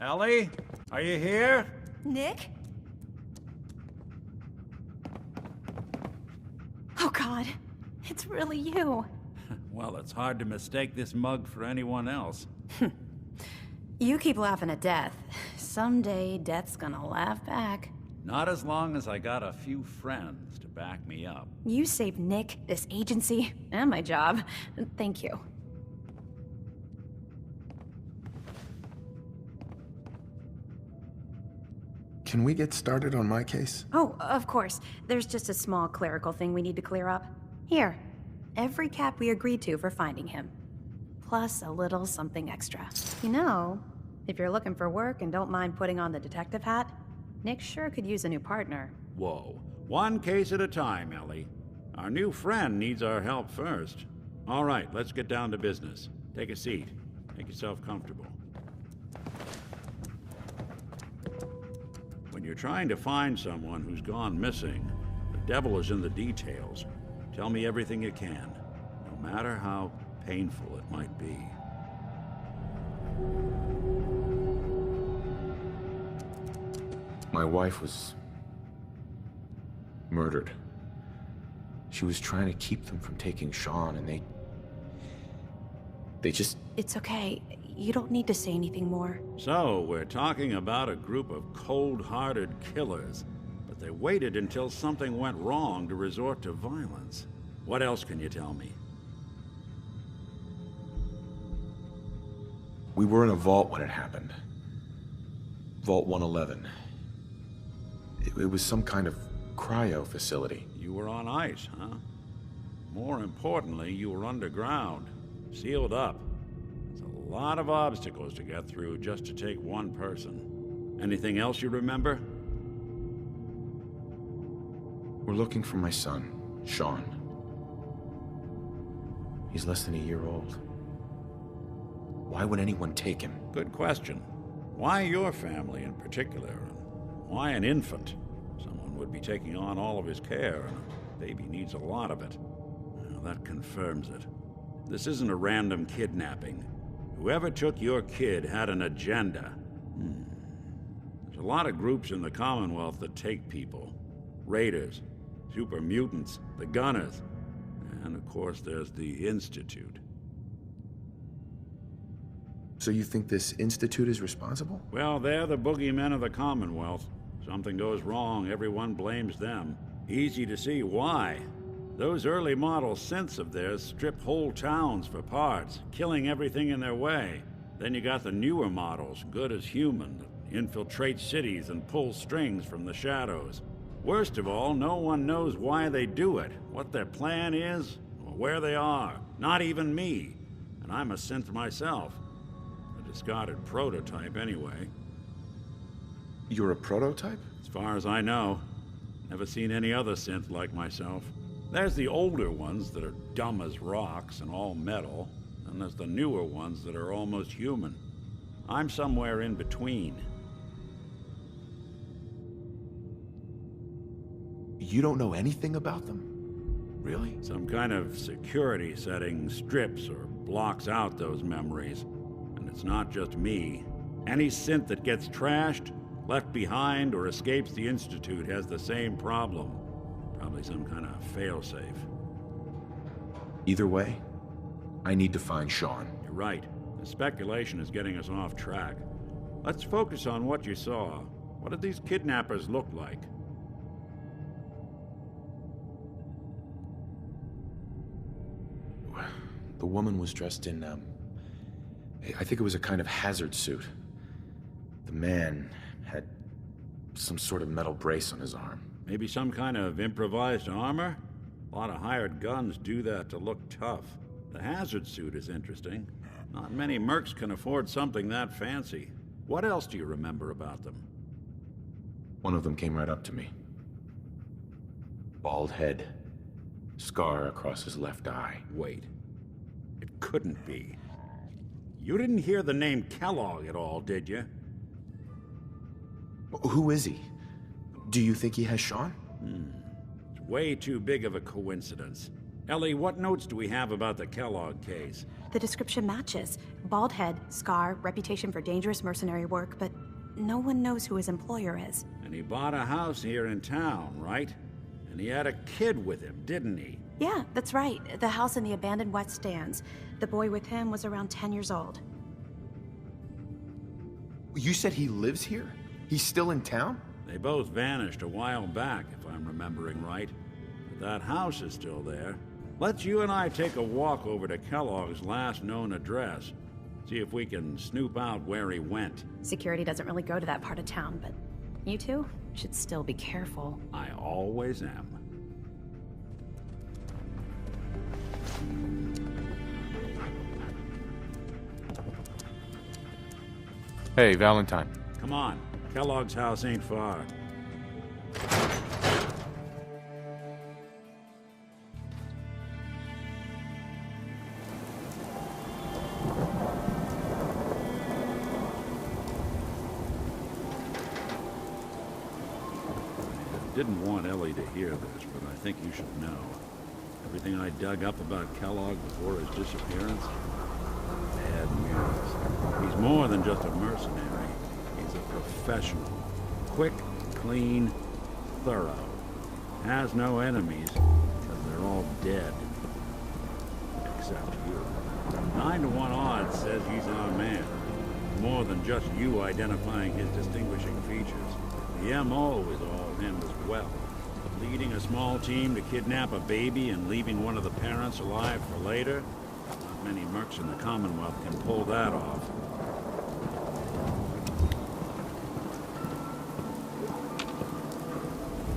Ellie? Are you here? Nick? Oh God, it's really you. Well, it's hard to mistake this mug for anyone else. You keep laughing at death. Someday, death's gonna laugh back. Not as long as I got a few friends to back me up. You saved Nick, this agency, and my job. Thank you. Can we get started on my case? Oh, of course. There's just a small clerical thing we need to clear up. Here, every cap we agreed to for finding him. Plus a little something extra. You know, if you're looking for work and don't mind putting on the detective hat, Nick sure could use a new partner. Whoa. One case at a time, Ellie. Our new friend needs our help first. All right, let's get down to business. Take a seat. Make yourself comfortable. When you're trying to find someone who's gone missing, the devil is in the details. Tell me everything you can, no matter how painful it might be. My wife was murdered. She was trying to keep them from taking Sean, and they just... It's okay. You don't need to say anything more. So, we're talking about a group of cold-hearted killers, but they waited until something went wrong to resort to violence. What else can you tell me? We were in a vault when it happened. Vault 111. It was some kind of cryo facility. You were on ice, huh? More importantly, you were underground, sealed up. There's a lot of obstacles to get through just to take one person. Anything else you remember? We're looking for my son, Sean. He's less than a year old. Why would anyone take him? Good question. Why your family in particular? Why an infant? Someone would be taking on all of his care, and a baby needs a lot of it. Well, that confirms it. This isn't a random kidnapping. Whoever took your kid had an agenda. There's a lot of groups in the Commonwealth that take people. Raiders, super mutants, the Gunners, and of course there's the Institute. So you think this Institute is responsible? Well, they're the boogeymen of the Commonwealth. Something goes wrong, everyone blames them. Easy to see why. Those early model synths of theirs strip whole towns for parts, killing everything in their way. Then you got the newer models, good as human, that infiltrate cities and pull strings from the shadows. Worst of all, no one knows why they do it, what their plan is, or where they are. Not even me. And I'm a synth myself. A discarded prototype, anyway. You're a prototype? As far as I know. Never seen any other synth like myself. There's the older ones that are dumb as rocks and all metal, and there's the newer ones that are almost human. I'm somewhere in between. You don't know anything about them? Really? Some kind of security setting strips or blocks out those memories. And it's not just me. Any synth that gets trashed, left behind, or escapes the Institute has the same problem. Probably some kind of failsafe. Either way, I need to find Sean. You're right. The speculation is getting us off track. Let's focus on what you saw. What did these kidnappers look like? The woman was dressed in, I think it was a kind of hazard suit. The man had some sort of metal brace on his arm. Maybe some kind of improvised armor? A lot of hired guns do that to look tough. The hazard suit is interesting. Not many mercs can afford something that fancy. What else do you remember about them? One of them came right up to me. Bald head. Scar across his left eye. Wait. It couldn't be. You didn't hear the name Kellogg at all, did you? Who is he? Do you think he has Sean? It's way too big of a coincidence. Ellie, what notes do we have about the Kellogg case? The description matches. Bald head, scar, reputation for dangerous mercenary work, but no one knows who his employer is. And he bought a house here in town, right? And he had a kid with him, didn't he? Yeah, that's right. The house in the abandoned West Stands. The boy with him was around 10 years old. You said he lives here? He's still in town? They both vanished a while back, if I'm remembering right. But that house is still there. Let's you and I take a walk over to Kellogg's last known address. See if we can snoop out where he went. Security doesn't really go to that part of town, but you two should still be careful. I always am. Hey, Valentine. Come on. Kellogg's house ain't far. I didn't want Ellie to hear this, but I think you should know. Everything I dug up about Kellogg before his disappearance, bad news. He's more than just a mercenary. He's a professional. Quick, clean, thorough. Has no enemies, because they're all dead. Except you. 9 to 1 odds says he's our man. More than just you identifying his distinguishing features. The MO is all him as well. Leading a small team to kidnap a baby and leaving one of the parents alive for later? Not many mercs in the Commonwealth can pull that off.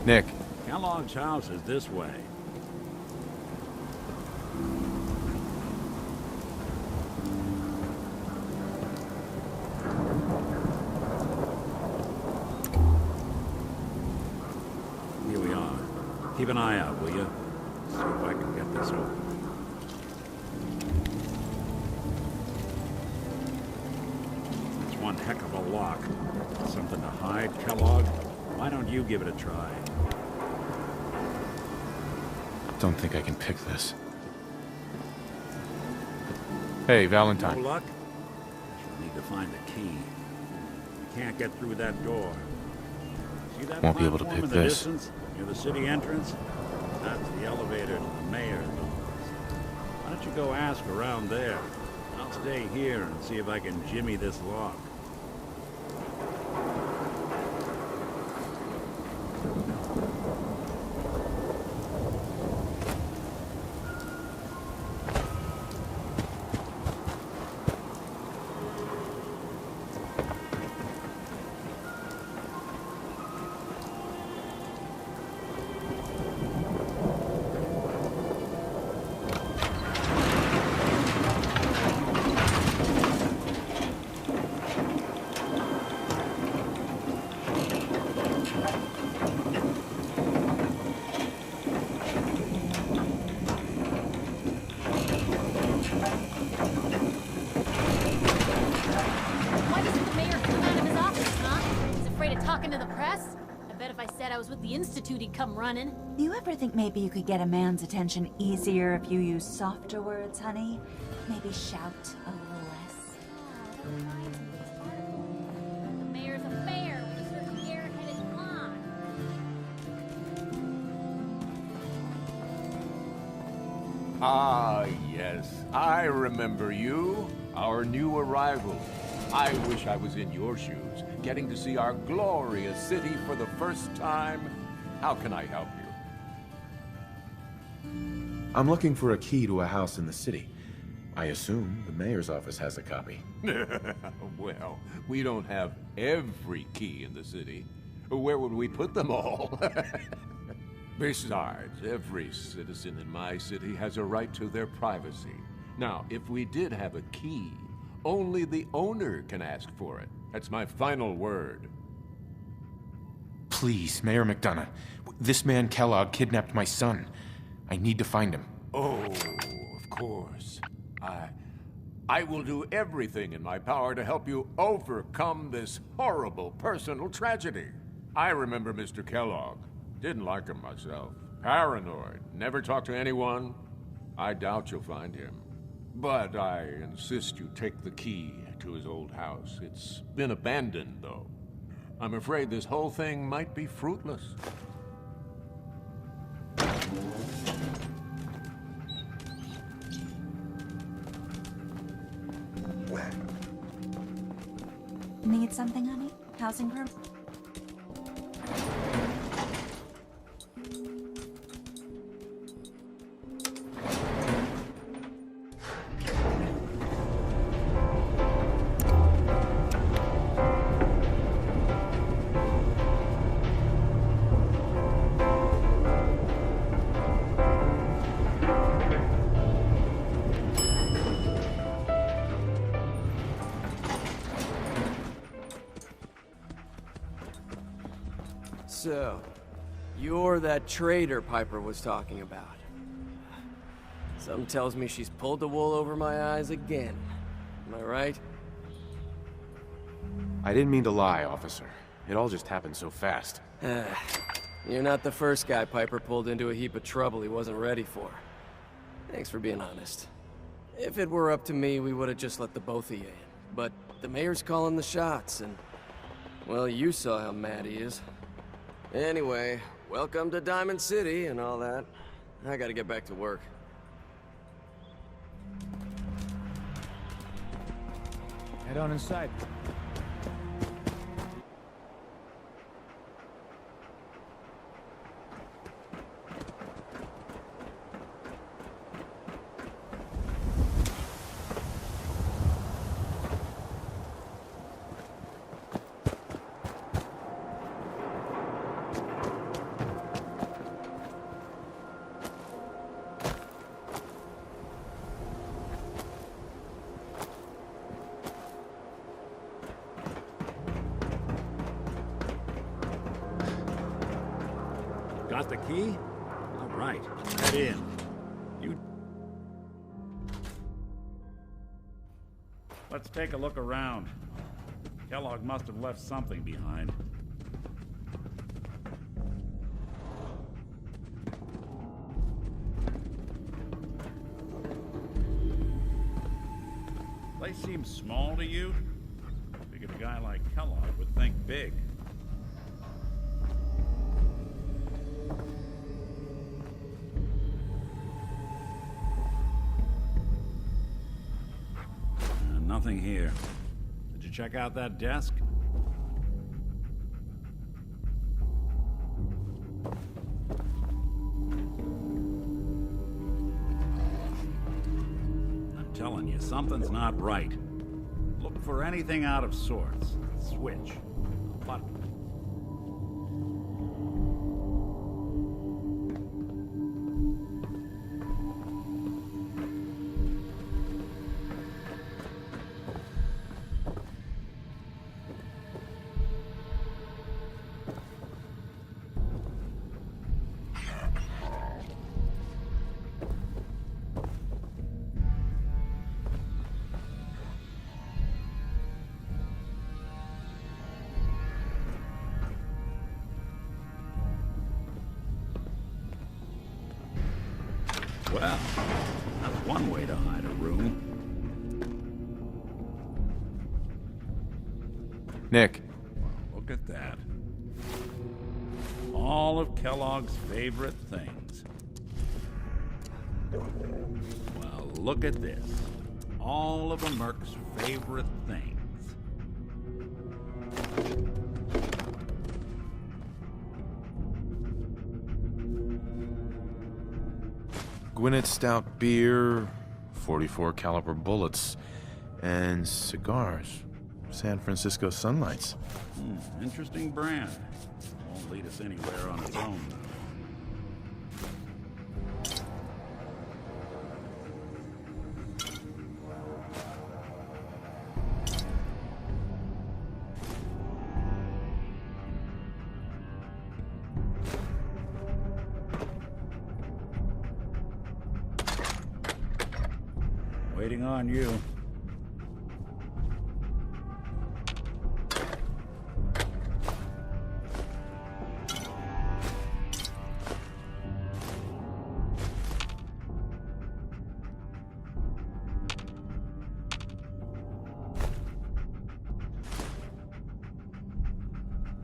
Nick. Kellogg's house is this way. Here we are. Keep an eye out, will you? See if I can get this open. It's one heck of a lock. Something to hide, Kellogg? Why don't you give it a try? Don't think I can pick this. Hey, Valentine. No luck? Guess we'll need to find the key. We can't get through that door. See that Won't be able to platform pick in the this. distance, near the city entrance? That's the elevator to the mayor's office. Why don't you go ask around there? I'll stay here and see if I can jimmy this lock. Why doesn't the mayor come out of his office, huh? He's afraid of talking to the press? I bet if I said I was with the Institute, he'd come running. Do you ever think maybe you could get a man's attention easier if you use softer words, honey? Maybe shout a little less. The mayor's a bear with a certain airheaded blonde. Ah, yes. I remember you. Our new arrival. I wish I was in your shoes, getting to see our glorious city for the first time. How can I help you? I'm looking for a key to a house in the city. I assume the mayor's office has a copy. Well, we don't have every key in the city. Where would we put them all? Besides, every citizen in my city has a right to their privacy. Now, if we did have a key, only the owner can ask for it. That's my final word. Please, Mayor McDonough. This man Kellogg kidnapped my son. I need to find him. Oh, of course. I will do everything in my power to help you overcome this horrible personal tragedy. I remember Mr. Kellogg. Didn't like him myself. Paranoid. Never talked to anyone. I doubt you'll find him. But I insist you take the key to his old house. It's been abandoned, though. I'm afraid this whole thing might be fruitless. Need something, honey? Housing room? So, you're that traitor Piper was talking about. Something tells me she's pulled the wool over my eyes again. Am I right? I didn't mean to lie, officer. It all just happened so fast. You're not the first guy Piper pulled into a heap of trouble he wasn't ready for. Thanks for being honest. If it were up to me, we would have just let the both of you in. But the mayor's calling the shots, and... well, you saw how mad he is. Anyway, welcome to Diamond City and all that. I gotta get back to work. Head on inside. Got the key? All right, head in. You... Let's take a look around. Kellogg must have left something behind. Place seems small to you? Figured a guy like Kellogg would think big. Nothing here. Did you check out that desk? I'm telling you, something's not right. Look for anything out of sorts. Switch. A button. Well, that's one way to hide a room. Nick. Look at that. All of Kellogg's favorite things. Well, look at this. All of a Merc's favorite things. Gwinnett Stout beer, 44 caliber bullets, and cigars. San Francisco Sunlights. Interesting brand. Won't lead us anywhere on its own, though. Waiting on you.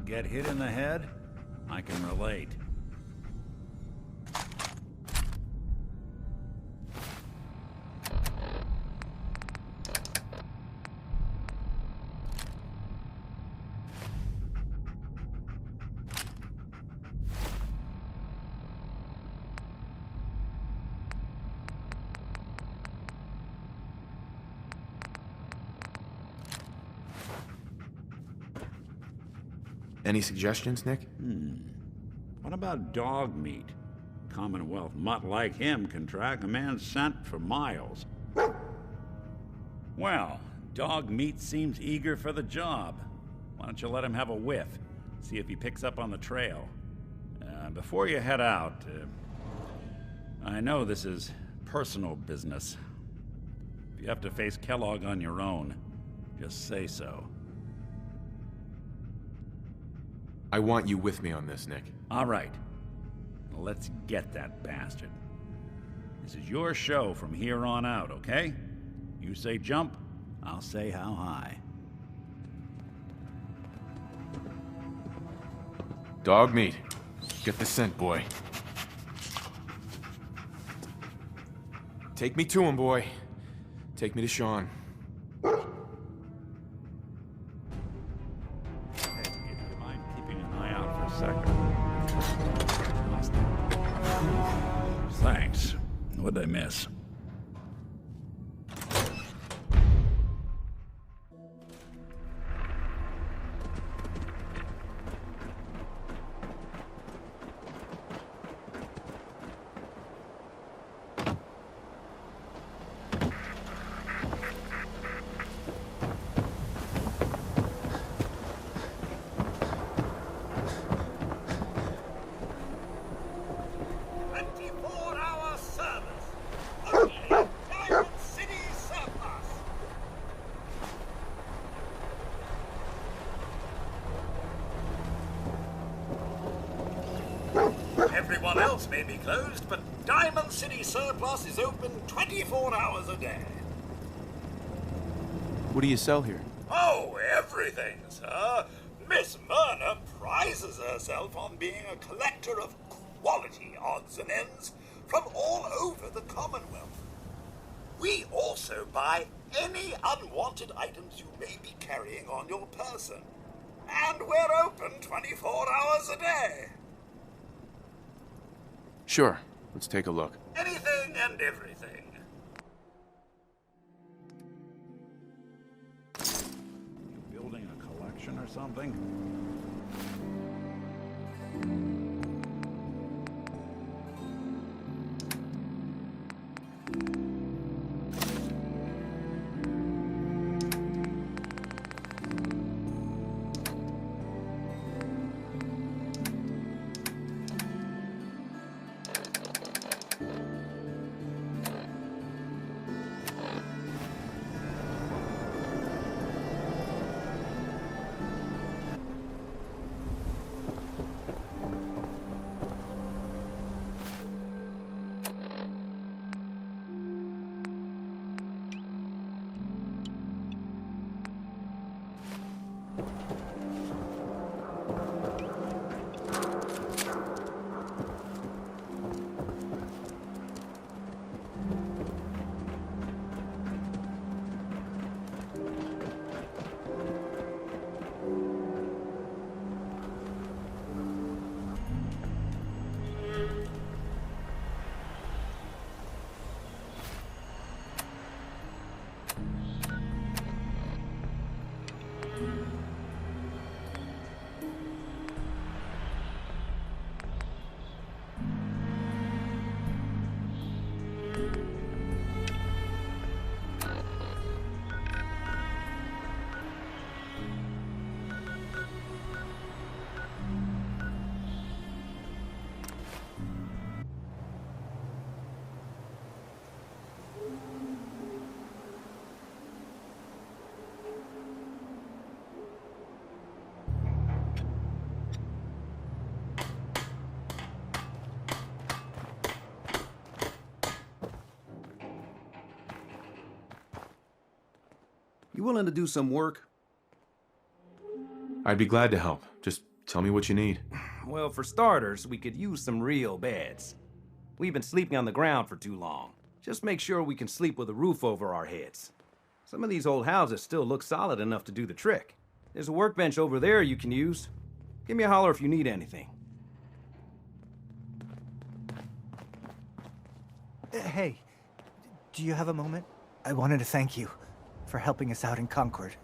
get hit in the head? I can relate. Any suggestions, Nick? What about dog meat? Commonwealth mutt like him can track a man's scent for miles. Well, dog meat seems eager for the job. Why don't you let him have a whiff? See if he picks up on the trail. Before you head out, I know this is personal business. If you have to face Kellogg on your own, just say so. I want you with me on this, Nick. All right. Let's get that bastard. This is your show from here on out, okay? You say jump, I'll say how high. Dog meat. Get the scent, boy. Take me to him, boy. Take me to Sean. Hey, if you mind keeping an eye out for a second. Thanks. What'd I miss? Everyone else may be closed, but Diamond City Surplus is open 24 hours a day. What do you sell here? Oh, everything, sir. Miss Myrna prizes herself on being a collector of quality odds and ends from all over the Commonwealth. We also buy any unwanted items you may be carrying on your person. And we're open 24 hours a day. Sure. Let's take a look. Anything and everything. You building a collection or something? You willing to do some work? I'd be glad to help. Just Tell me what you need. Well, for starters, we could use some real beds. We've been sleeping on the ground for too long. Just make sure we can sleep with a roof over our heads. Some of these old houses still look solid enough to do the trick. There's a workbench over there you can use. Give me a holler if you need anything. Hey, do you have a moment? I wanted to thank you for helping us out in Concord.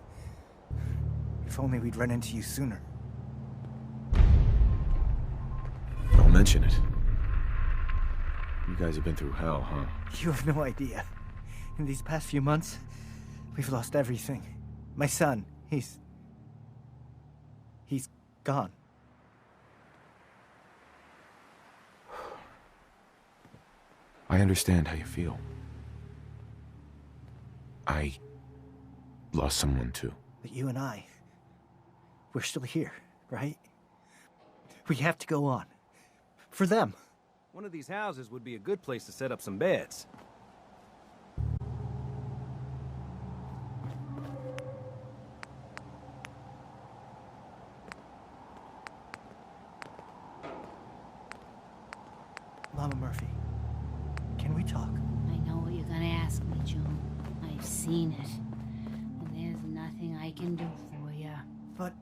If only we'd run into you sooner. Don't mention it. You guys have been through hell, huh? You have no idea. In these past few months, we've lost everything. My son, he's gone. I understand how you feel. I lost someone too. But you and I, we're still here, right? We have to go on. For them. One of these houses would be a good place to set up some beds. Mama Murphy, can we talk? I know what you're gonna ask me, June. I've seen it. And there's nothing I can do for you. But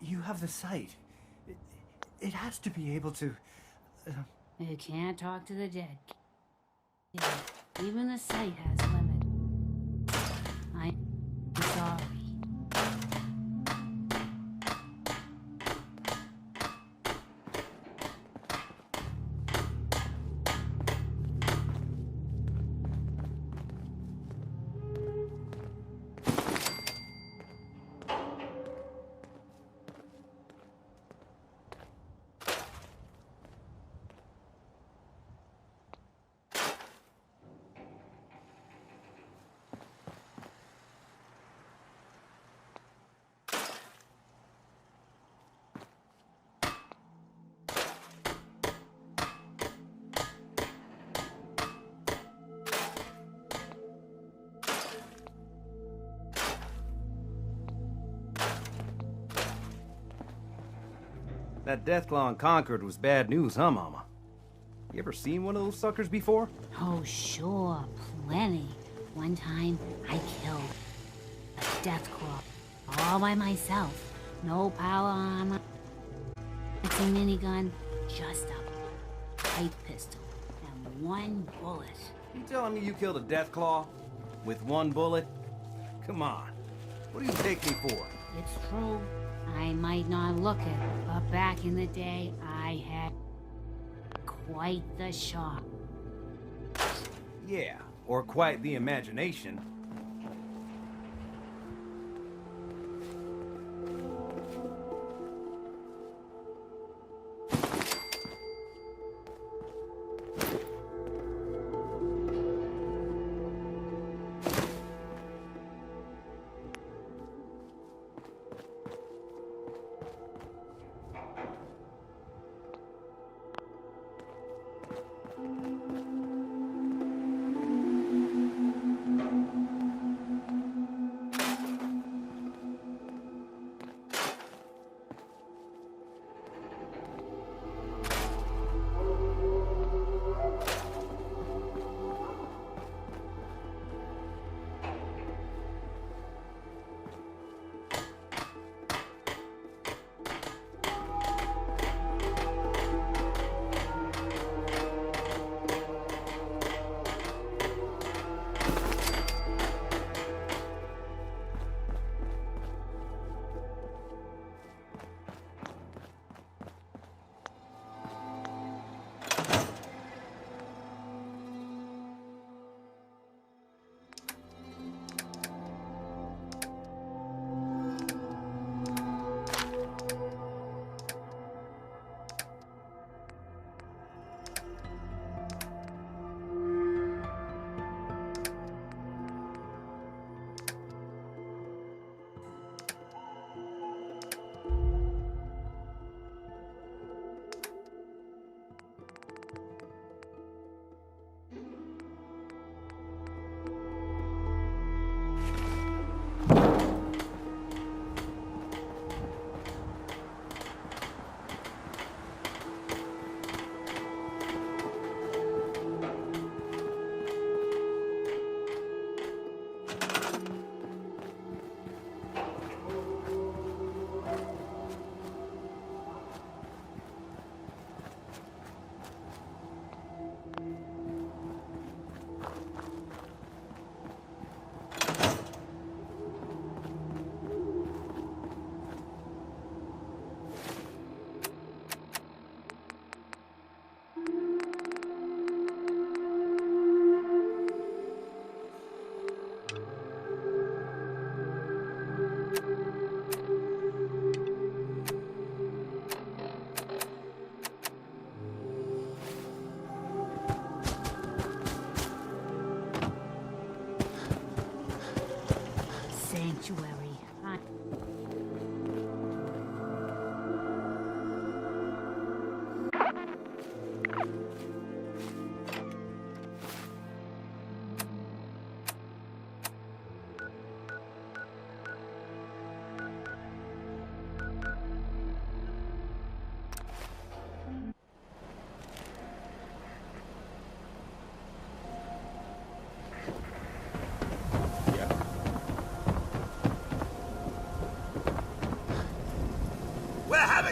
you have the sight. It has to be able to... You can't talk to the dead. Yeah, even the sight has limit. I'm sorry. That Deathclaw in Concord was bad news, huh, Mama? You ever seen one of those suckers before? Oh, sure, plenty. One time, I killed a Deathclaw all by myself. No power armor. It's a minigun, just a pipe pistol, and one bullet. You telling me you killed a Deathclaw with one bullet? Come on. What do you take me for? It's true. I might not look it, but back in the day, I had quite the shot. Yeah, or quite the imagination.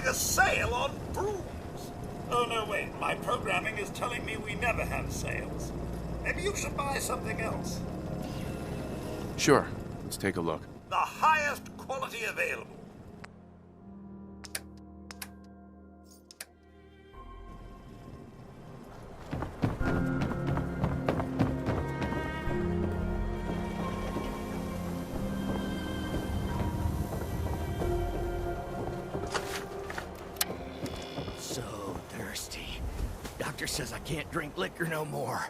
having a sale on brooms. Oh, no, wait. My programming is telling me we never have sales. Maybe you should buy something else. Sure. Let's take a look. The highest quality available. So thirsty. Doctor says I can't drink liquor no more.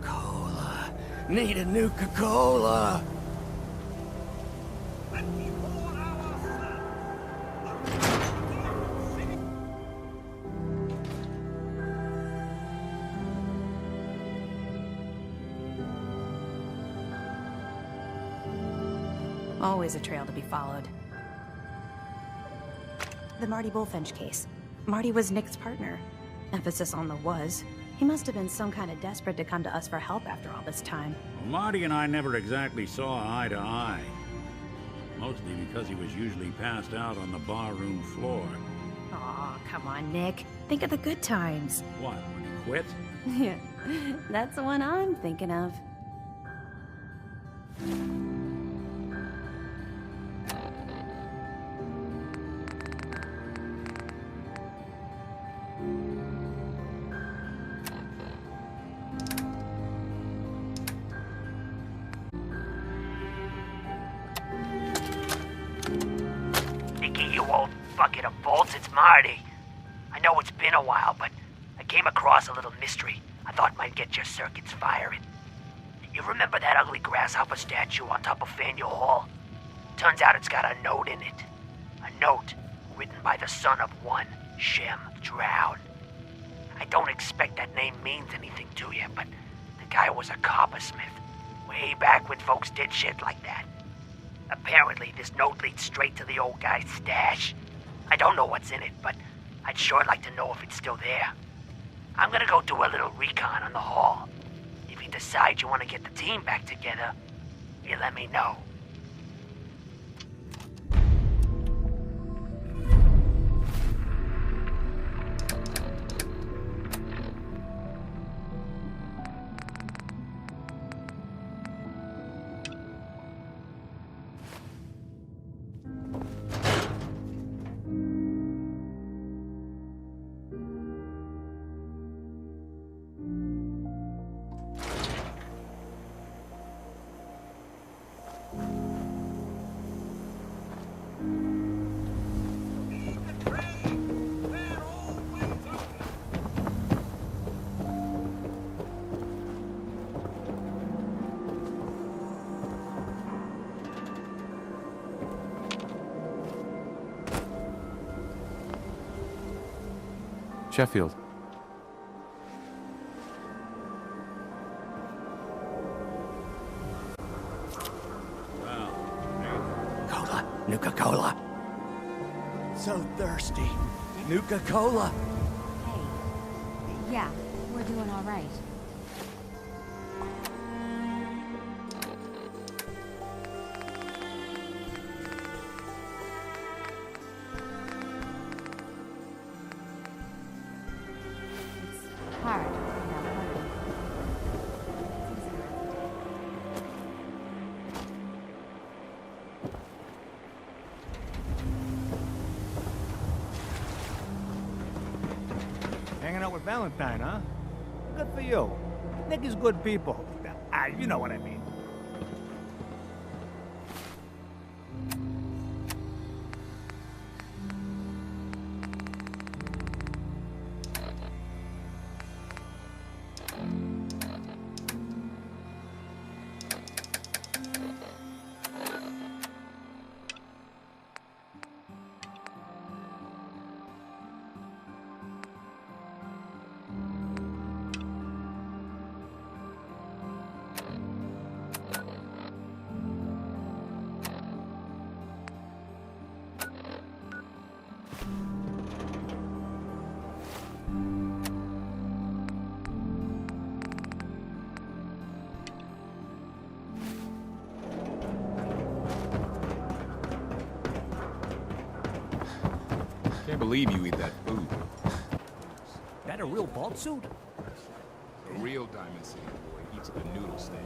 Cola. Need a Nuka-Cola. Always a trail to be followed. The Marty Bullfinch case. Marty was Nick's partner. Emphasis on the was. He must have been some kind of desperate to come to us for help after all this time. Well, Marty and I never exactly saw eye to eye. Mostly because he was usually passed out on the barroom floor. Aw, come on, Nick. Think of the good times. What, when he quit? Yeah, that's the one I'm thinking of. You old bucket of bolts, it's Marty. I know it's been a while, but I came across a little mystery I thought might get your circuits firing. You remember that ugly grasshopper statue on top of Faneuil Hall? Turns out it's got a note in it. A note written by the son of one Shem Drown. I don't expect that name means anything to you, but the guy was a coppersmith, way back when folks did shit like that. Apparently, this note leads straight to the old guy's stash. I don't know what's in it, but I'd sure like to know if it's still there. I'm gonna go do a little recon on the hall. If you decide you want to get the team back together, you let me know. Sheffield. Cola. Nuka-Cola. So thirsty. Nuka-Cola. Yeah, we're doing all right. It's hard without money. Hanging out with Valentine, huh? Good for you. Nick is good people. You know what I mean. believe you eat that food. That a real vault suit? A real Diamond City boy eats at the noodle stand.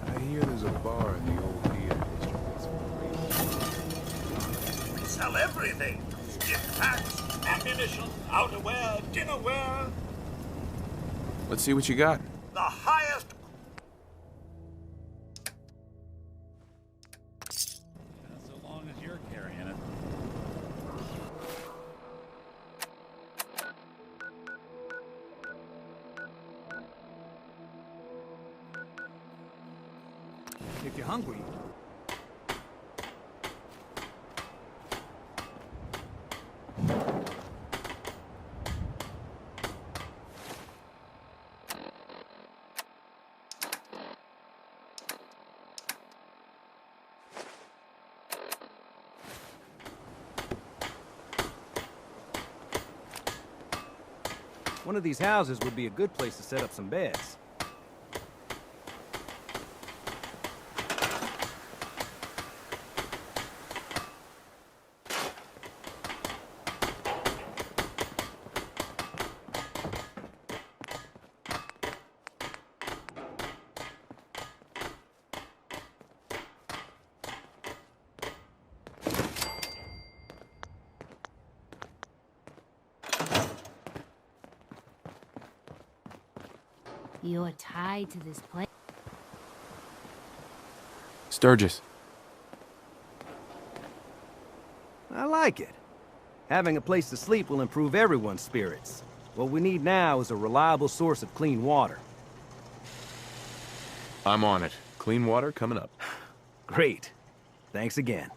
I hear there's a bar in the old theater district. We sell everything. Gift packs, ammunition, outerwear, dinnerware. Let's see what you got. The highest... So long as you're carrying it. If you're hungry, One of these houses would be a good place to set up some beds. You're tied to this place. Sturgis. I like it. Having a place to sleep will improve everyone's spirits. What we need now is a reliable source of clean water. I'm on it. Clean water coming up. Great. Thanks again.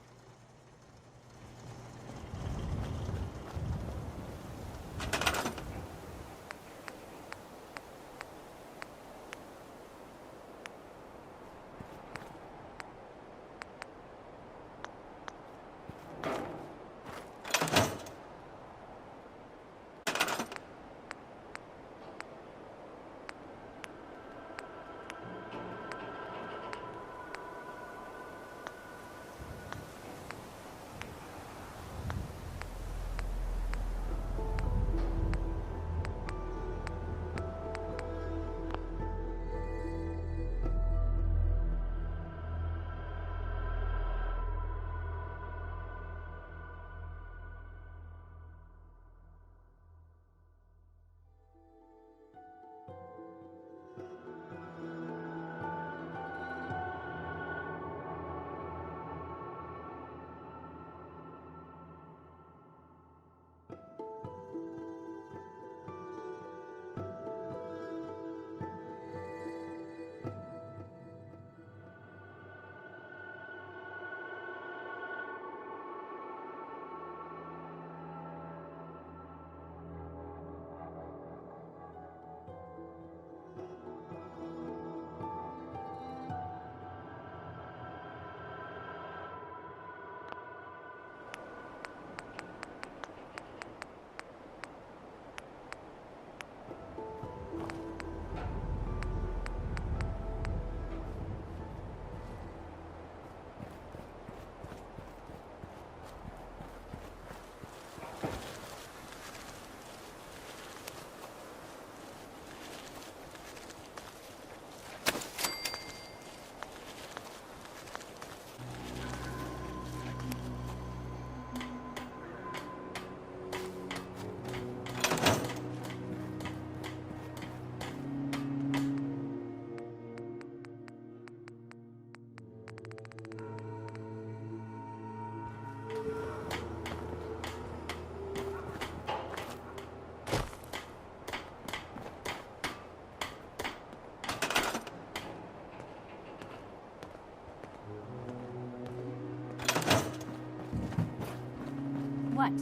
What?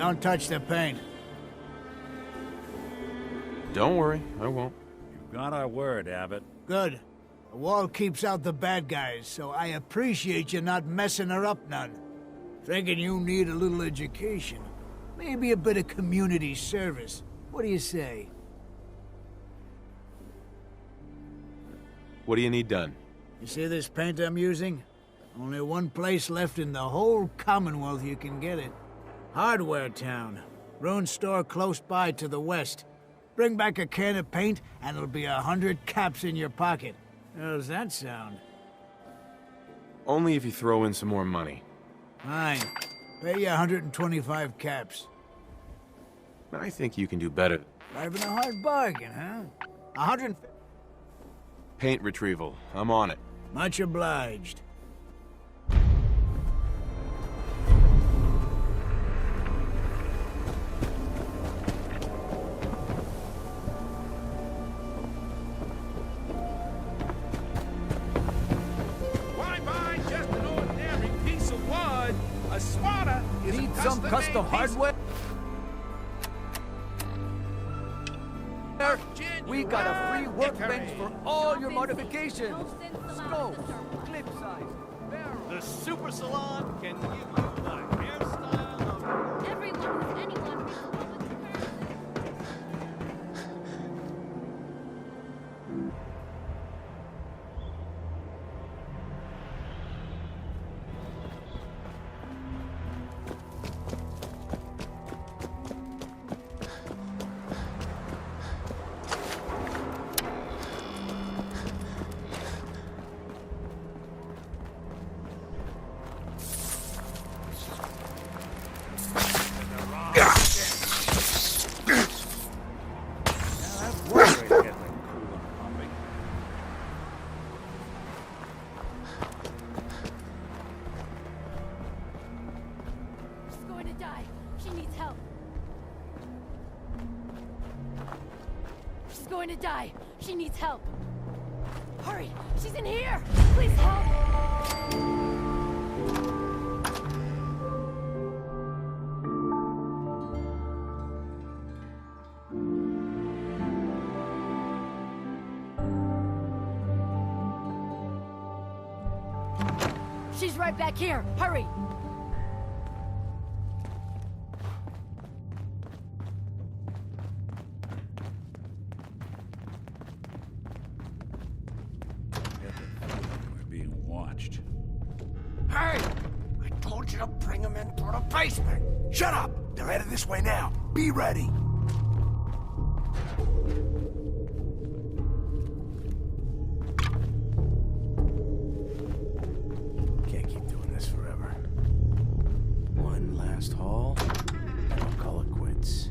Don't touch the paint. Don't worry, I won't. You've got our word, Abbott. Good. The wall keeps out the bad guys, so I appreciate you not messing her up none. Thinking you need a little education. Maybe a bit of community service. What do you say? What do you need done? You see this paint I'm using? Only one place left in the whole Commonwealth you can get it. Hardware Town. Ruined store close by to the west. Bring back a can of paint, and it'll be 100 caps in your pocket. How's that sound? Only if you throw in some more money. Fine. Pay you 125 caps. I think you can do better. Driving a hard bargain, huh? 100... Paint retrieval. I'm on it. Much obliged. Why buy just an ordinary piece of wood? A spotter is Need some custom hardware? We got a free workbench for all your modifications. Scopes, clip size, barrels. The Super Salon can give you the hairstyle of... Everyone who's anyone is a public going to die. She needs help. Hurry! She's in here! Please help! She's right back here. Hurry! We're being watched. Hey! I told you to bring them in through the basement! Shut up! They're headed this way now. Be ready! Can't keep doing this forever. One last haul, and I'll call it quits.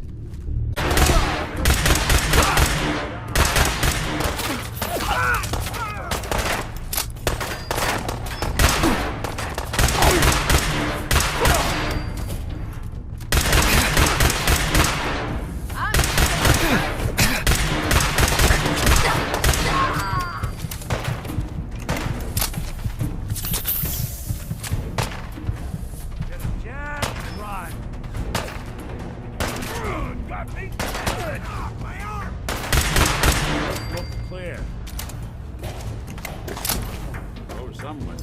Clear. Oh, someone.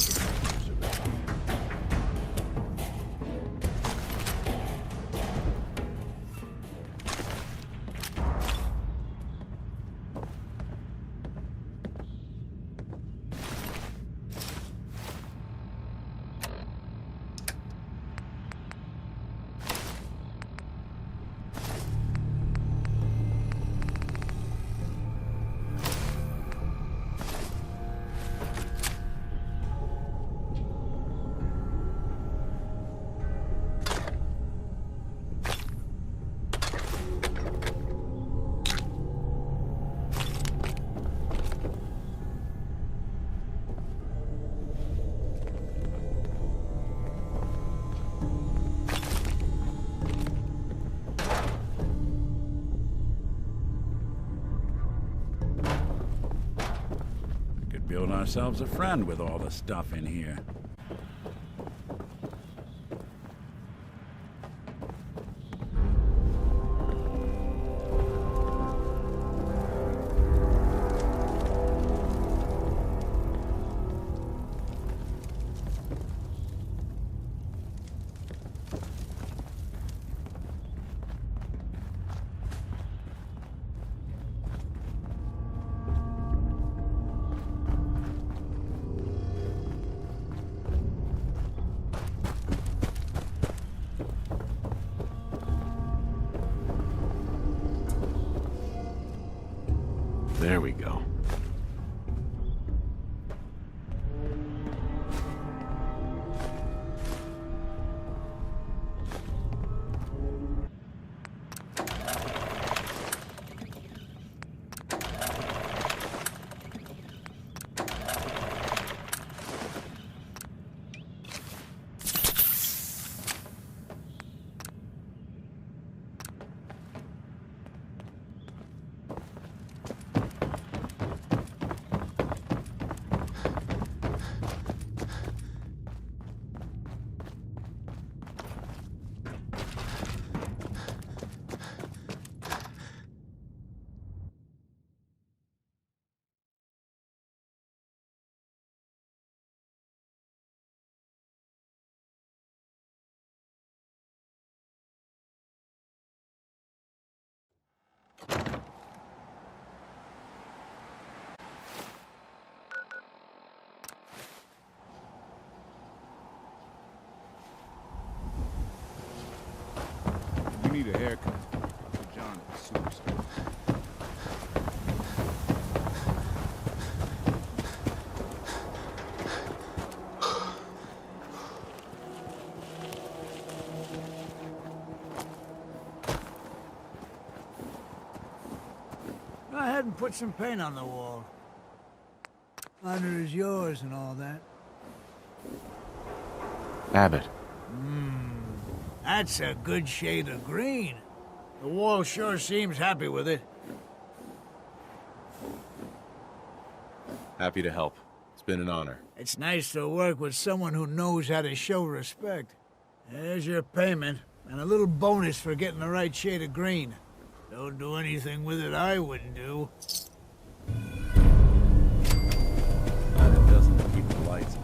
Build ourselves a friend with all the stuff in here. There we go. You need a haircut. John is a superstar. Go ahead and put some paint on the wall. Honor is yours and all that. Abbott. That's a good shade of green. The wall sure seems happy with it. Happy to help. It's been an honor. It's nice to work with someone who knows how to show respect. There's your payment, and a little bonus for getting the right shade of green. Don't do anything with it I wouldn't do. It doesn't keep the lights on.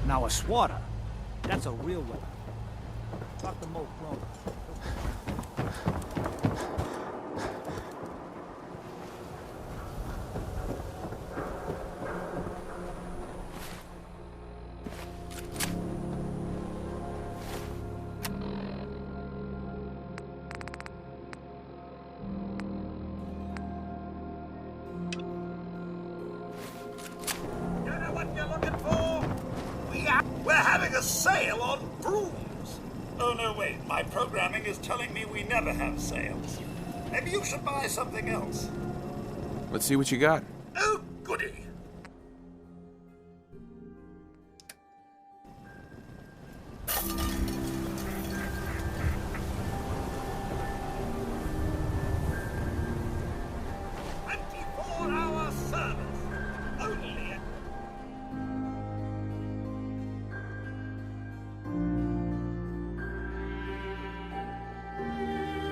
Now a swatter. That's a real weapon. Talk to Mo Plumber. We're having a sale on brooms. Oh, no, wait. My programming is telling me we never have sales. Maybe you should buy something else. Let's see what you got. Oh, goody. Hour service. Only at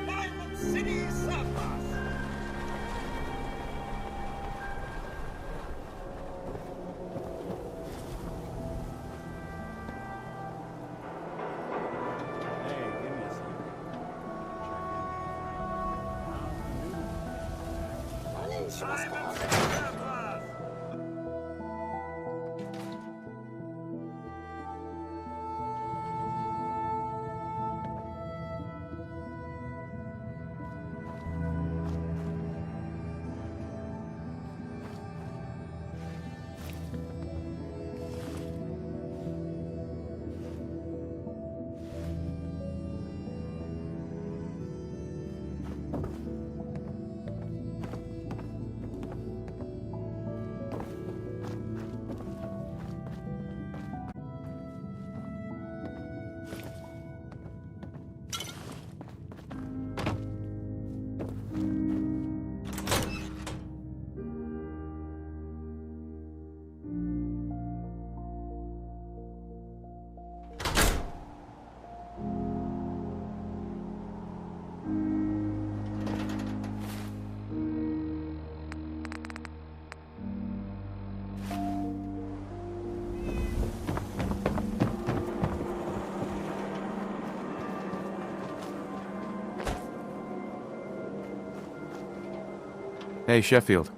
Diamond City Surplus. Diamond City Surplus. Hey, Sheffield.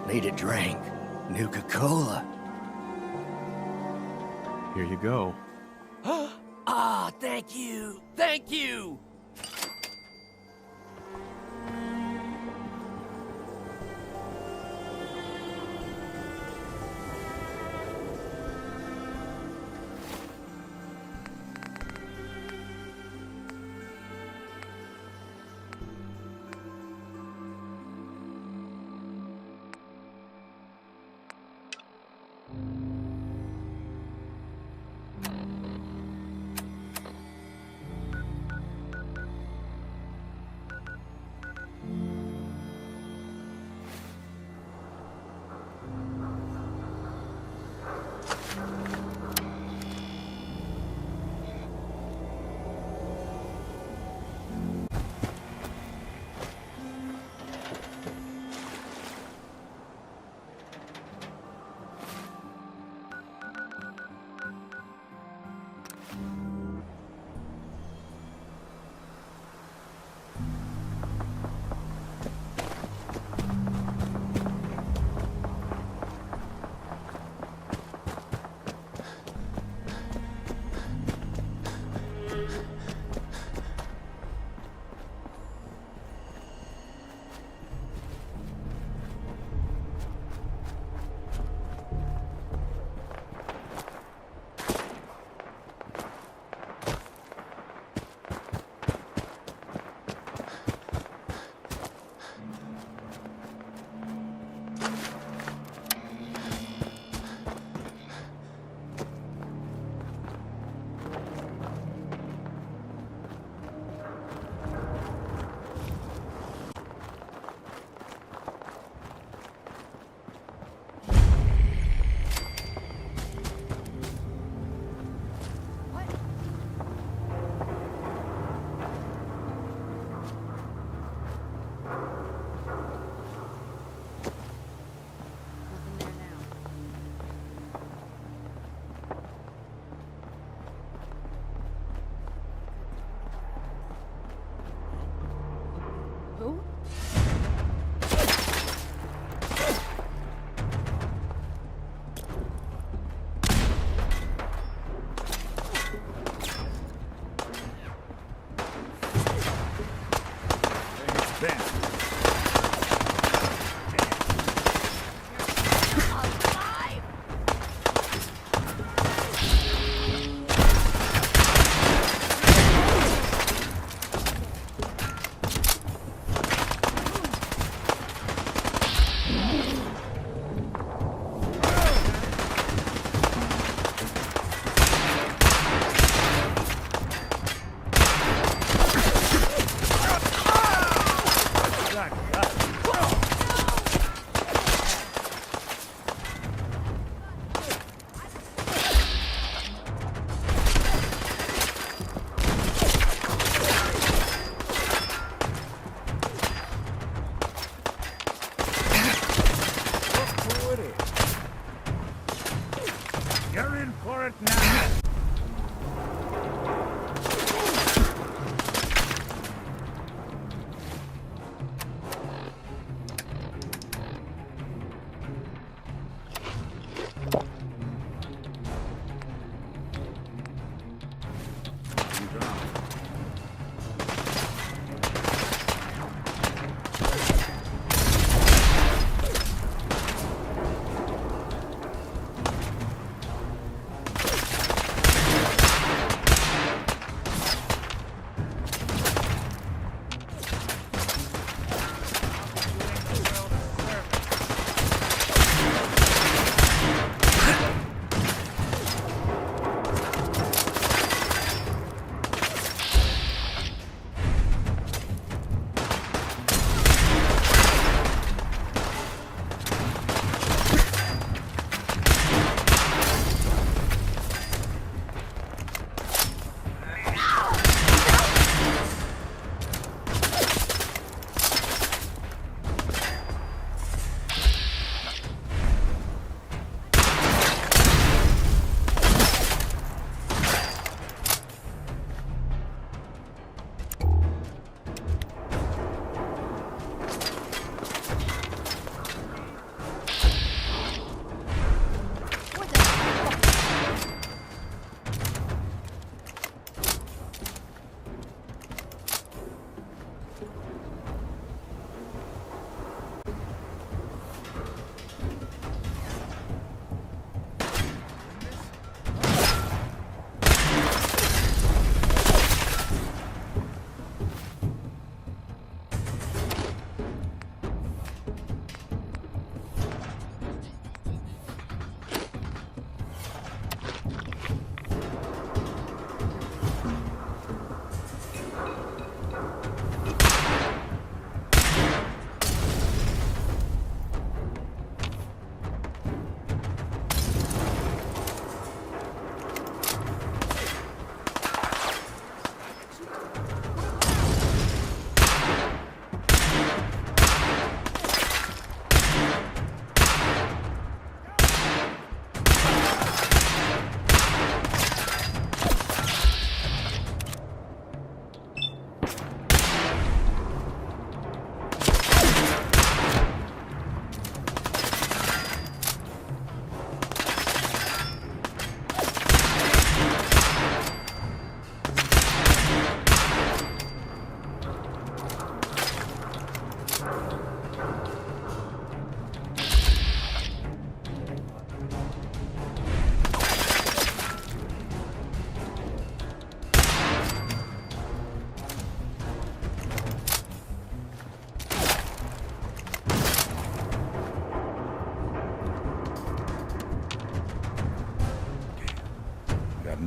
Need a drink. Nuka-Cola. Here you go. Ah, thank you. Thank you.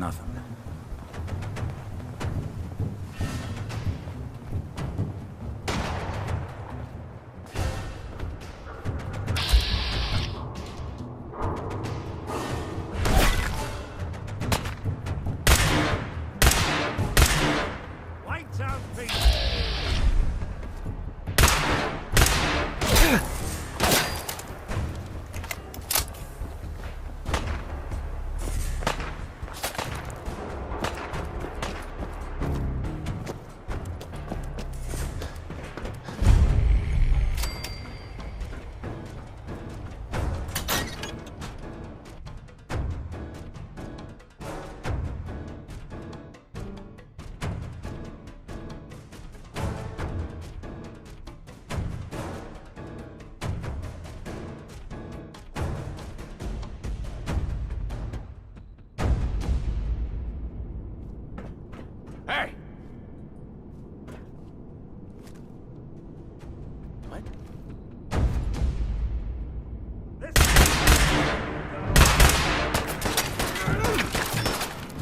nothing. Lights out, Pete. Hey! What?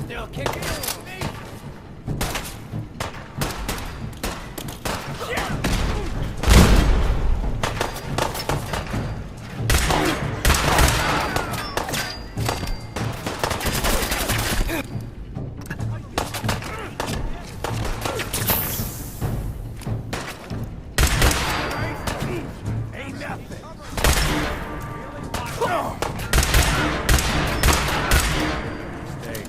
Still kicking? Ain't nothing. Stay.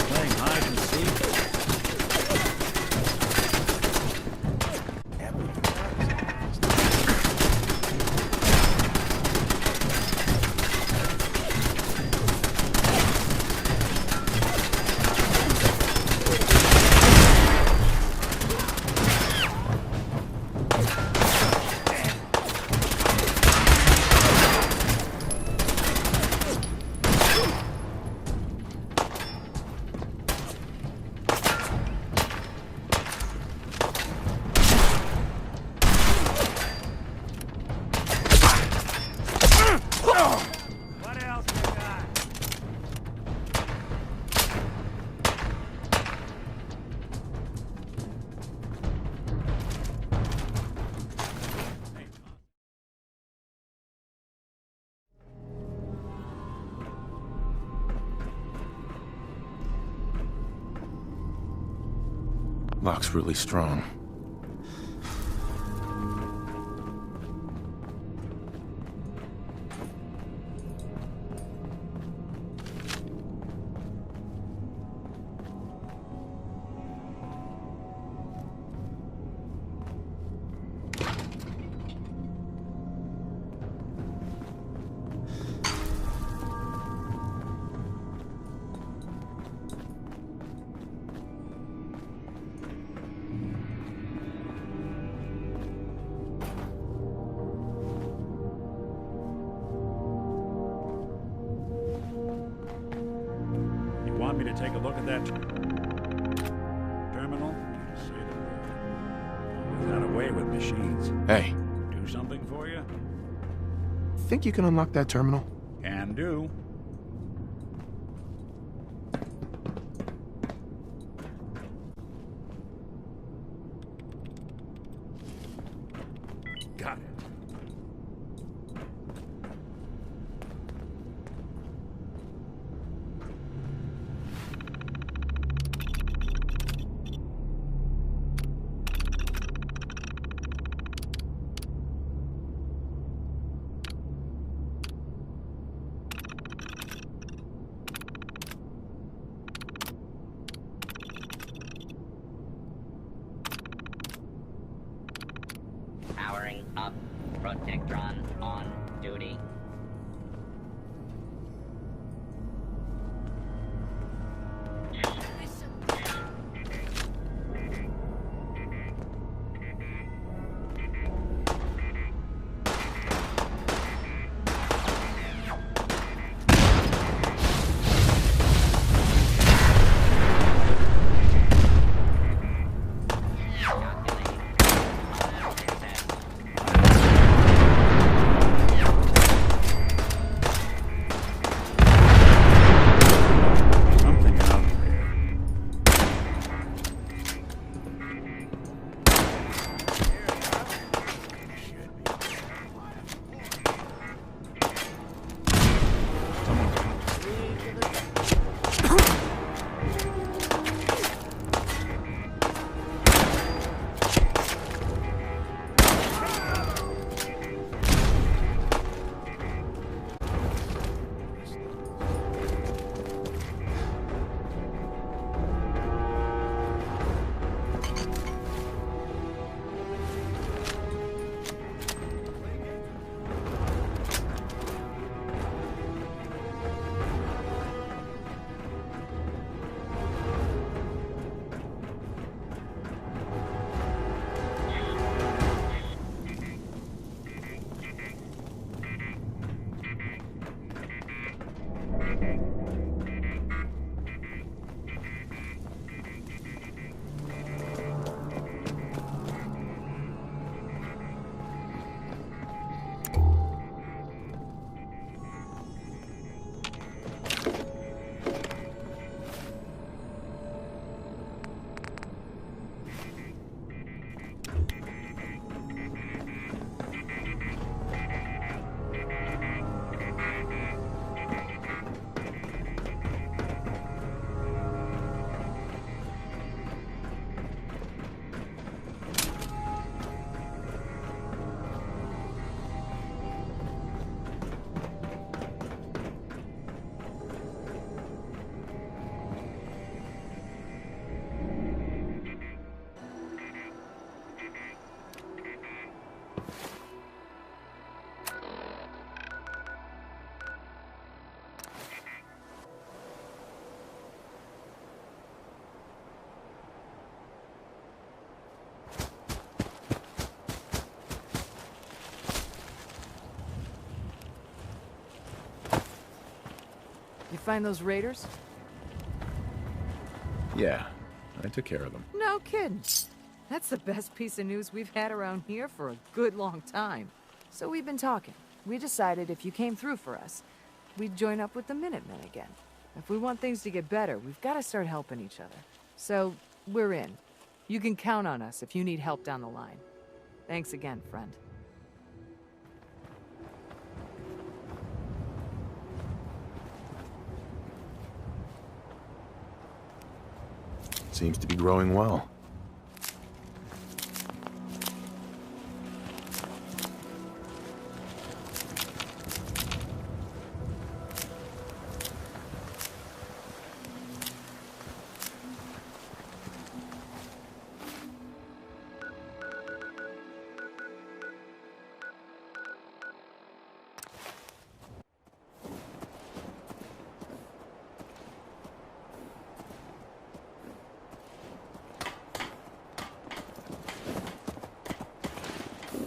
Playing hide and seek? What else you got? Lock's really strong. You want me to take a look at that terminal? Just say the word. We've got away with machines. Hey, Do something for you? think you can unlock that terminal? Can do. Got it. Powering up. Protectron on duty. You find those raiders? Yeah, I took care of them. No kidding. That's the best piece of news we've had around here for a good long time. So we've been talking. We decided if you came through for us, we'd join up with the Minutemen again. If we want things to get better, we've got to start helping each other. So, we're in. You can count on us if you need help down the line. Thanks again, friend. Seems to be growing well.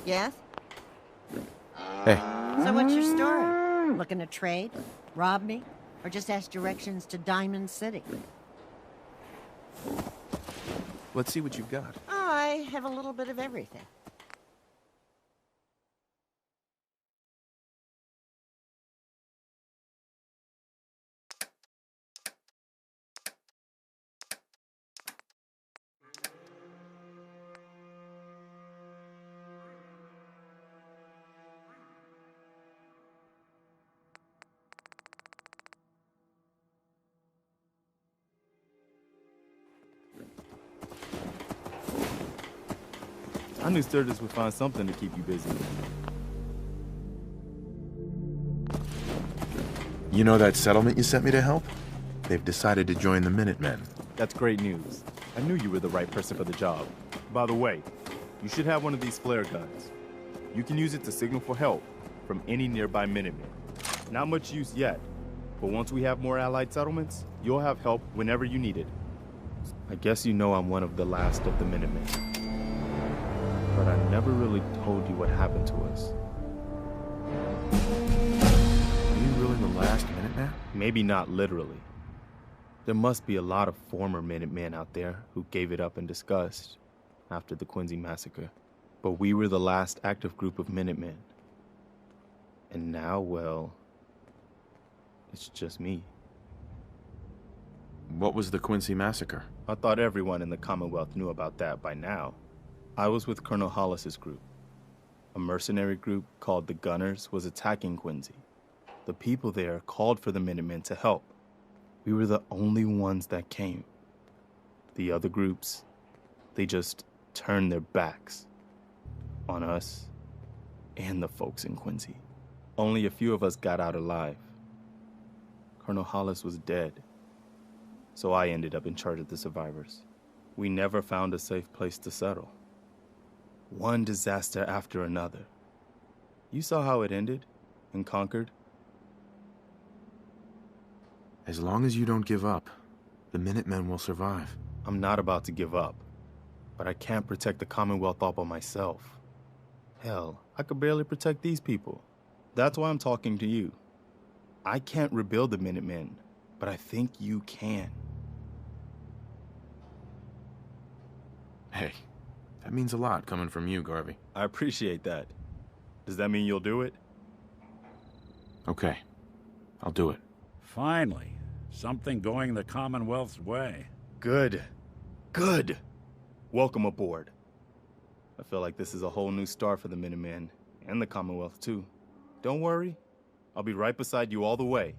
Yes? Hey. So what's your story? Looking to trade? Rob me? Or just ask directions to Diamond City? Let's see what you've got. I have a little bit of everything. I knew Sturgis would find something to keep you busy. You know that settlement you sent me to help? They've decided to join the Minutemen. That's great news. I knew you were the right person for the job. By the way, you should have one of these flare guns. You can use it to signal for help from any nearby Minutemen. Not much use yet, but once we have more allied settlements, you'll have help whenever you need it. I guess you know I'm one of the last of the Minutemen. But I never really told you what happened to us. Are you really the last Minuteman? Maybe not literally. There must be a lot of former Minutemen out there who gave it up in disgust after the Quincy massacre. But we were the last active group of Minutemen. And now, well, it's just me. What was the Quincy massacre? I thought everyone in the Commonwealth knew about that by now. I was with Colonel Hollis's group. A mercenary group called the Gunners was attacking Quincy. The people there called for the Minutemen to help. We were the only ones that came. The other groups, they just turned their backs on us and the folks in Quincy. Only a few of us got out alive. Colonel Hollis was dead, so I ended up in charge of the survivors. We never found a safe place to settle. One disaster after another. You saw how it ended in Concord? As long as you don't give up, the Minutemen will survive. I'm not about to give up, but I can't protect the Commonwealth all by myself. Hell, I could barely protect these people. That's why I'm talking to you. I can't rebuild the Minutemen, but I think you can. Hey, that means a lot coming from you, Garvey. I appreciate that. Does that mean you'll do it? Okay, I'll do it. Finally, something going the Commonwealth's way. Good. Good. Welcome aboard. I feel like this is a whole new start for the Minutemen, and the Commonwealth too. Don't worry, I'll be right beside you all the way,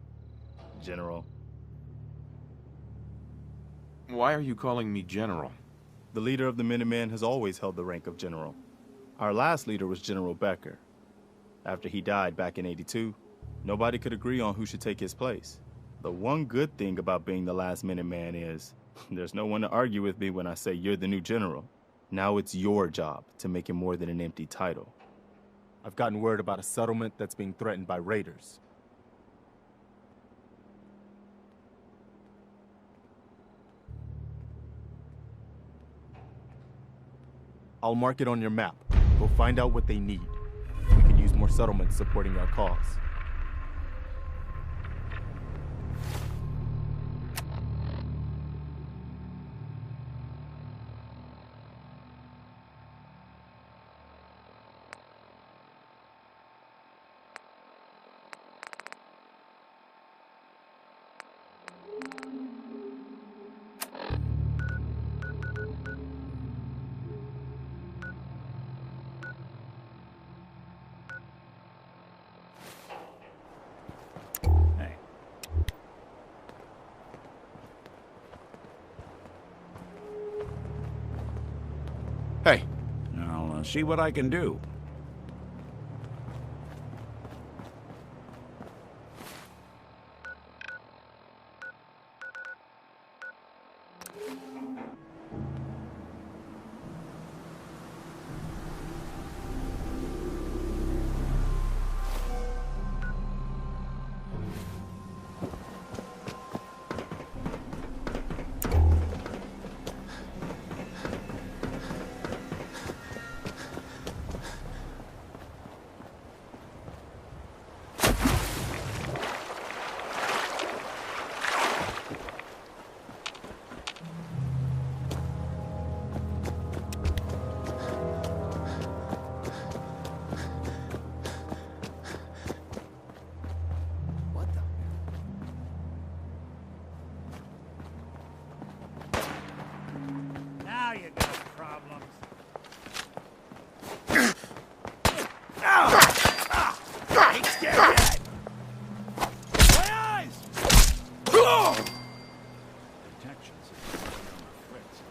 General. Why are you calling me General? The leader of the Minutemen has always held the rank of General. Our last leader was General Becker. After he died back in '82, nobody could agree on who should take his place. The one good thing about being the last Minuteman is, there's no one to argue with me when I say you're the new general. Now it's your job to make it more than an empty title. I've gotten word about a settlement that's being threatened by raiders. I'll mark it on your map. Go find out what they need. We can use more settlements supporting our cause. Hey. I'll see what I can do. Now you got problems. Ain't scared yet. My eyes! Detection system on the fritz.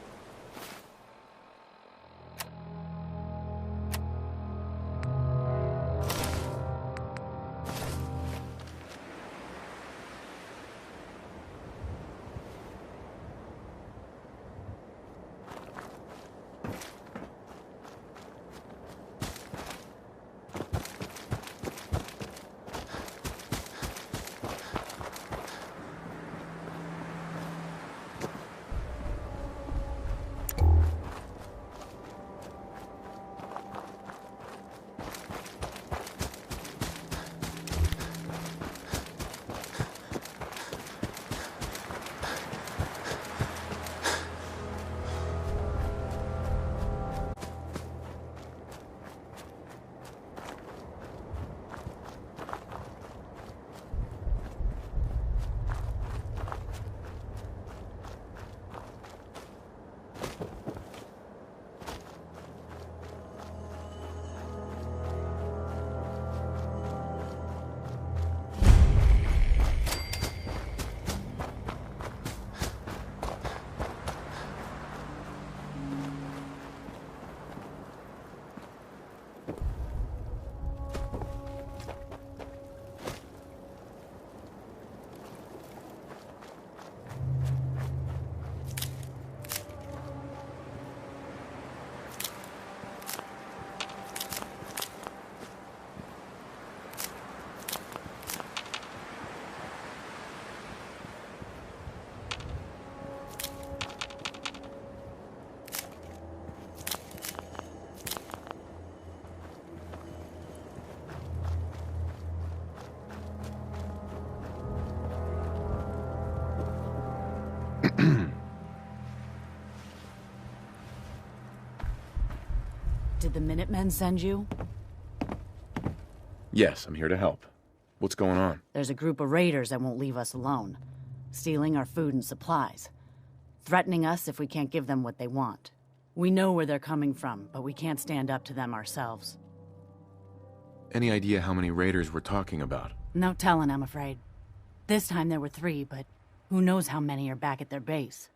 Did the Minutemen send you? Yes, I'm here to help. What's going on? There's a group of raiders that won't leave us alone, stealing our food and supplies, threatening us if we can't give them what they want. We know where they're coming from, but we can't stand up to them ourselves. Any idea how many raiders we're talking about? No telling, I'm afraid. This time there were 3, but who knows how many are back at their base.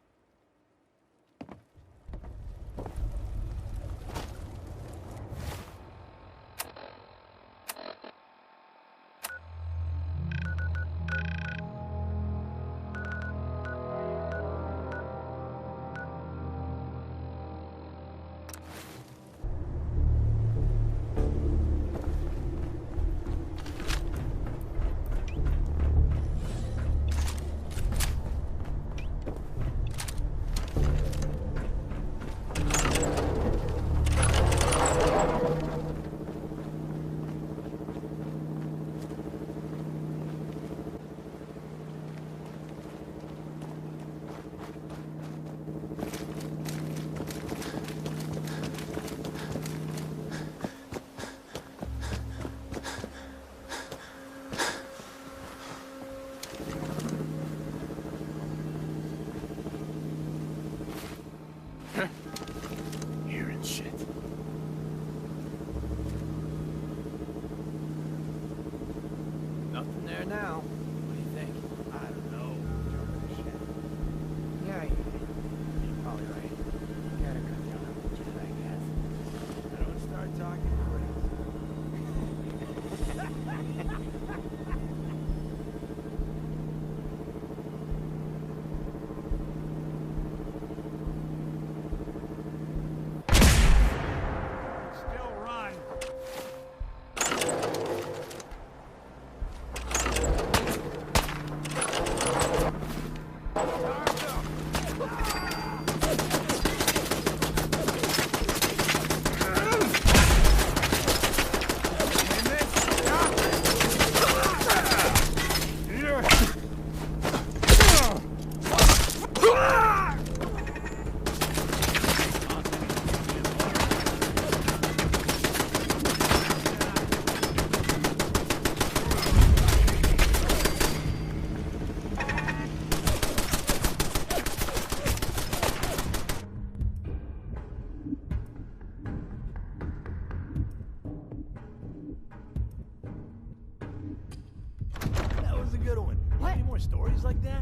stories like that?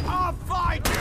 I'll find you!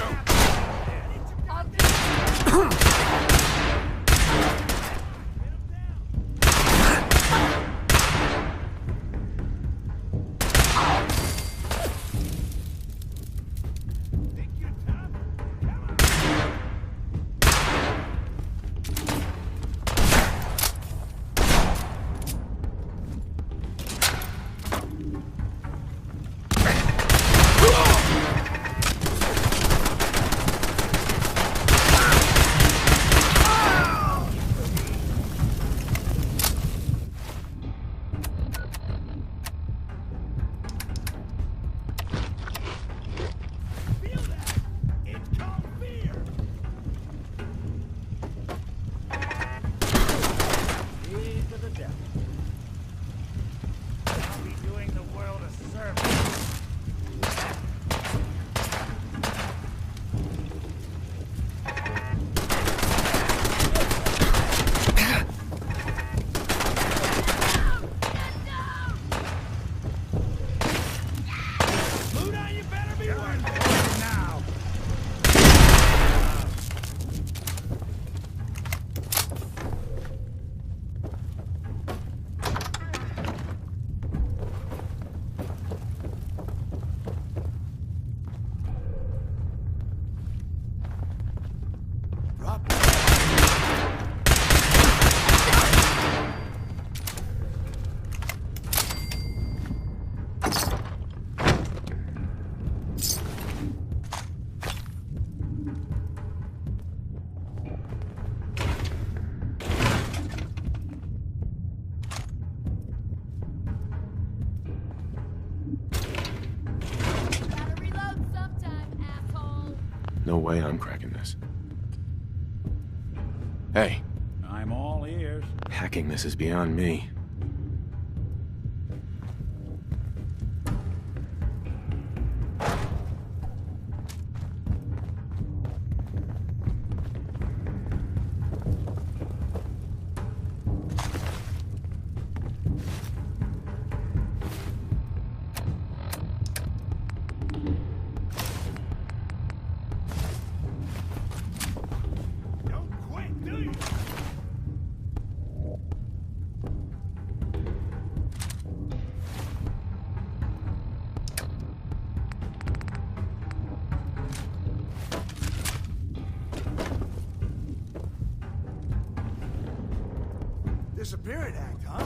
No way I'm cracking this. Hey. I'm all ears. Hacking this is beyond me. Disappearing act, huh?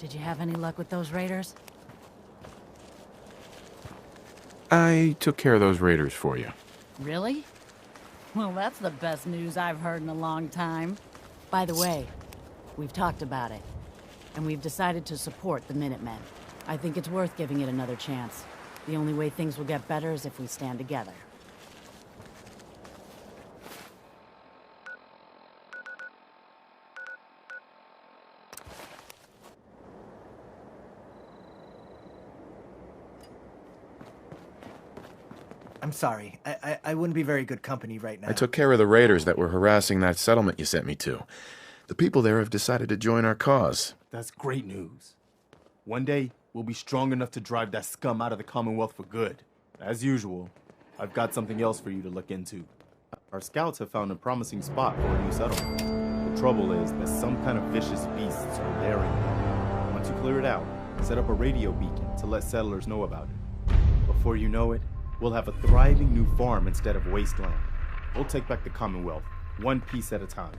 Did you have any luck with those raiders? I took care of those raiders for you. Really? Well, that's the best news I've heard in a long time. By the way, we've talked about it, and we've decided to support the Minutemen. I think it's worth giving it another chance. The only way things will get better is if we stand together. I'm sorry. I wouldn't be very good company right now. I took care of the raiders that were harassing that settlement you sent me to. The people there have decided to join our cause. That's great news. One day, we'll be strong enough to drive that scum out of the Commonwealth for good. As usual, I've got something else for you to look into. Our scouts have found a promising spot for a new settlement. The trouble is that some kind of vicious beasts are there in there. Once you clear it out, set up a radio beacon to let settlers know about it. Before you know it, we'll have a thriving new farm instead of wasteland. We'll take back the Commonwealth, one piece at a time.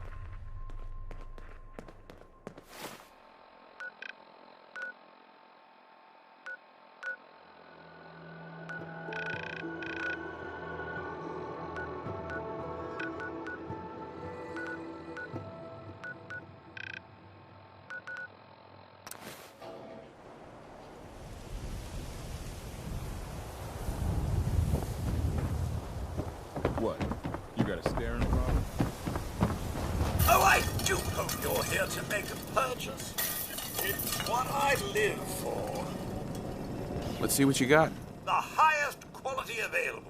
What? You got a staring problem? Oh, I do hope you're here to make a purchase. It's what I live for. Let's see what you got. The highest quality available.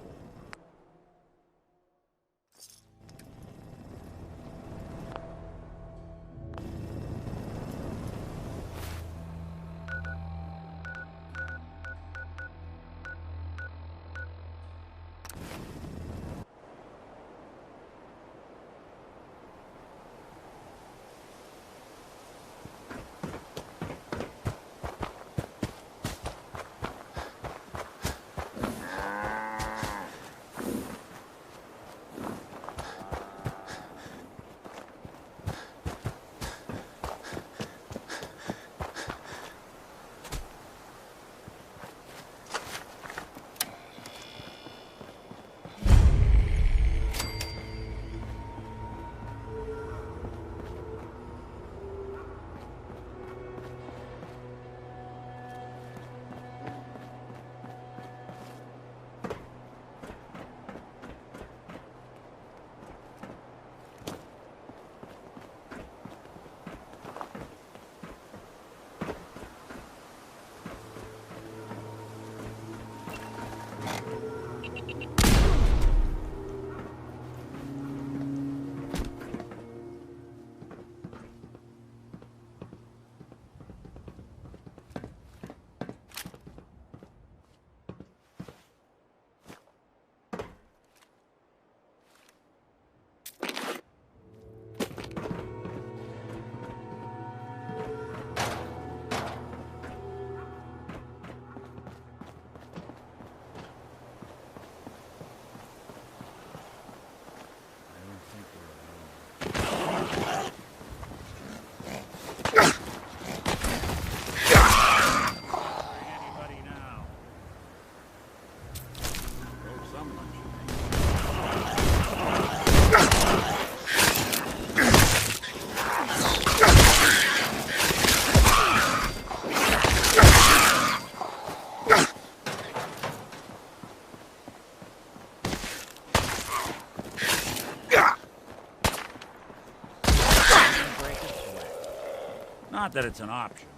Not that it's an option.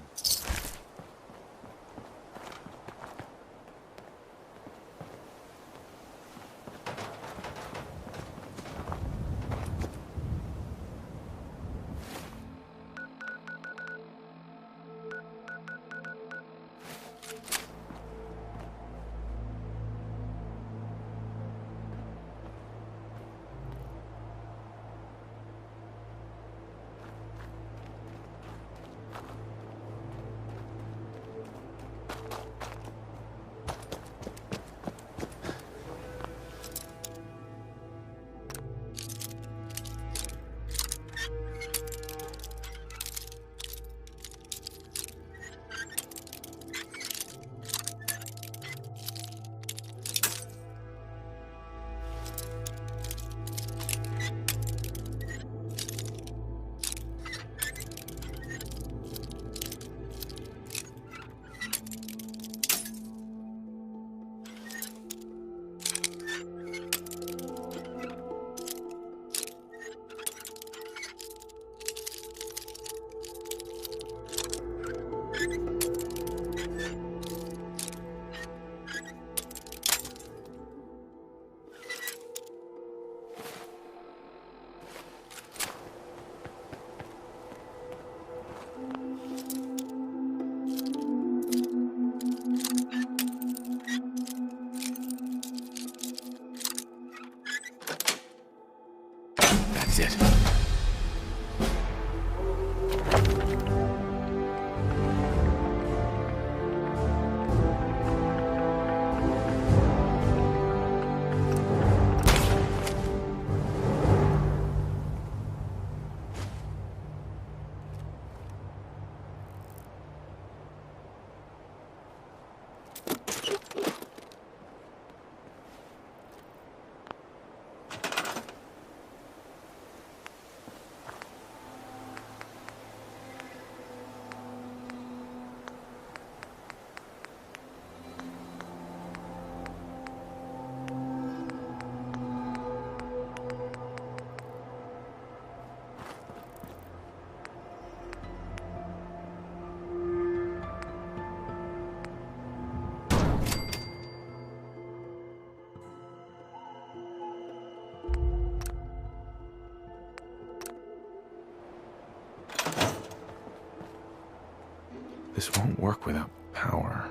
This won't work without power.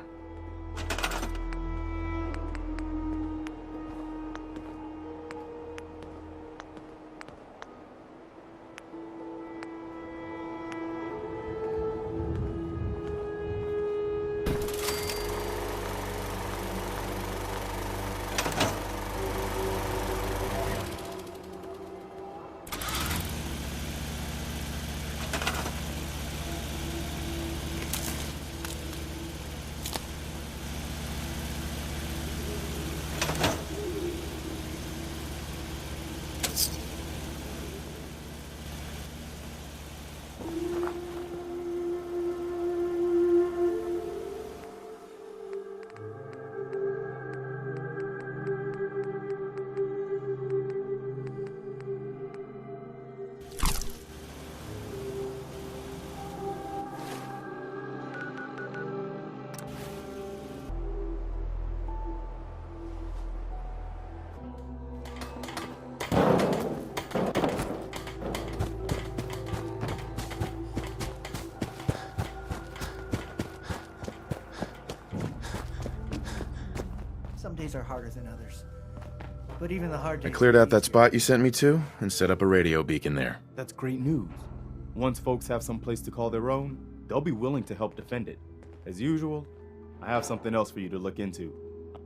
Some days are harder than others. But even the hard I days... cleared out that spot you sent me to and set up a radio beacon there. That's great news. Once folks have some place to call their own, they'll be willing to help defend it. As usual, I have something else for you to look into.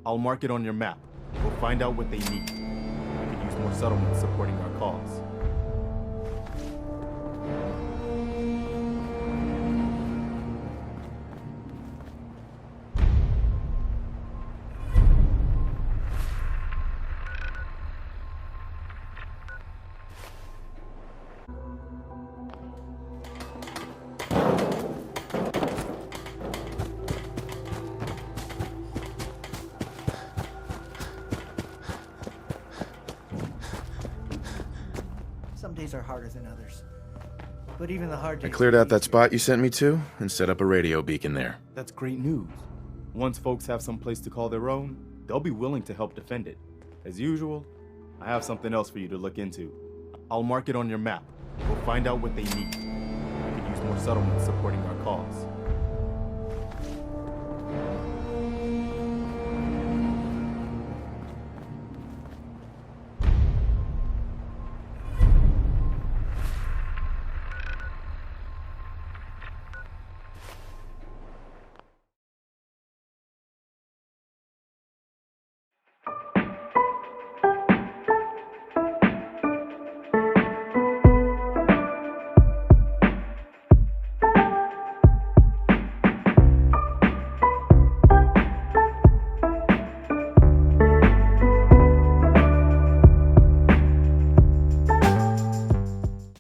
I'll mark it on your map. We'll find out what they need. We could use more settlements supporting our cause. Some days are harder than others. But even the hard I days... cleared out that spot you sent me to and set up a radio beacon there. That's great news. Once folks have some place to call their own, they'll be willing to help defend it. As usual, I have something else for you to look into. I'll mark it on your map. We'll find out what they need. We could use more settlements supporting our cause.